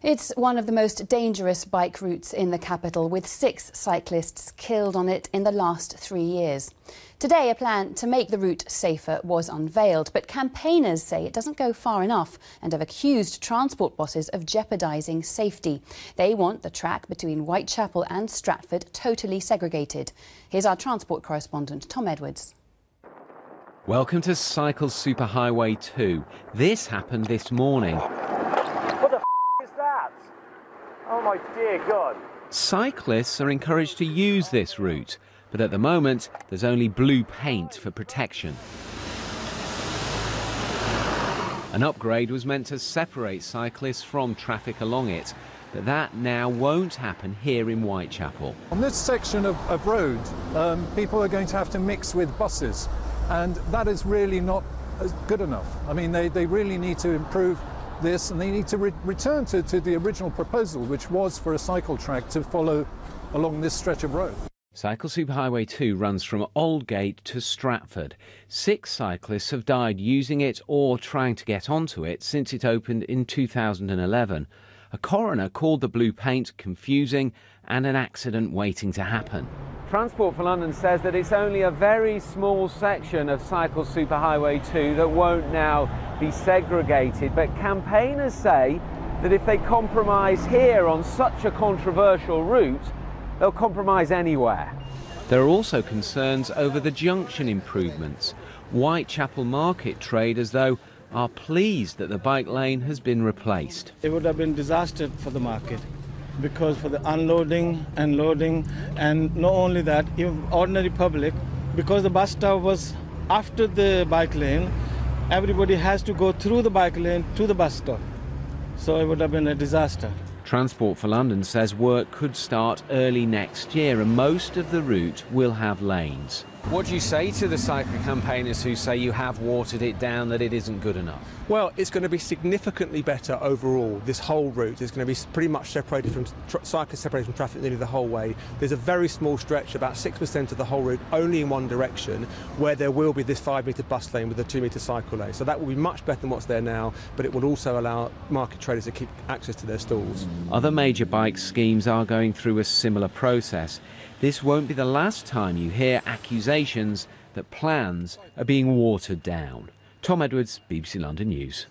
It's one of the most dangerous bike routes in the capital, with 6 cyclists killed on it in the last 3 years. Today, a plan to make the route safer was unveiled, but campaigners say it doesn't go far enough and have accused transport bosses of jeopardising safety. They want the track between Whitechapel and Stratford totally segregated. Here's our transport correspondent, Tom Edwards. Welcome to Cycle Superhighway 2. This happened this morning. What the is that? Oh my dear God. Cyclists are encouraged to use this route, but at the moment there's only blue paint for protection. An upgrade was meant to separate cyclists from traffic along it, but that now won't happen here in Whitechapel. On this section of road, people are going to have to mix with buses, and that is really not good enough. I mean, they really need to improve this, and they need to return to the original proposal, which was for a cycle track to follow along this stretch of road. Cycle Superhighway 2 runs from Aldgate to Stratford. 6 cyclists have died using it or trying to get onto it since it opened in 2011. A coroner called the blue paint confusing and an accident waiting to happen. Transport for London says that it's only a very small section of Cycle Superhighway 2 that won't now be segregated, but campaigners say that if they compromise here on such a controversial route, they'll compromise anywhere. There are also concerns over the junction improvements. Whitechapel Market traders, though, are pleased that the bike lane has been replaced. It would have been disaster for the market, because for the unloading and loading, and not only that, even ordinary public, because the bus stop was after the bike lane, everybody has to go through the bike lane to the bus stop. So it would have been a disaster. Transport for London says work could start early next year and most of the route will have lanes. What do you say to the cycling campaigners who say you have watered it down, that it isn't good enough? Well, it's going to be significantly better overall. This whole route is going to be pretty much separated from cyclists, separated from traffic nearly the whole way. There's a very small stretch, about 6% of the whole route, only in one direction, where there will be this 5-metre bus lane with a 2-metre cycle lane. So that will be much better than what's there now, but it will also allow market traders to keep access to their stalls. Other major bike schemes are going through a similar process. This won't be the last time you hear accusations that plans are being watered down. Tom Edwards, BBC London News.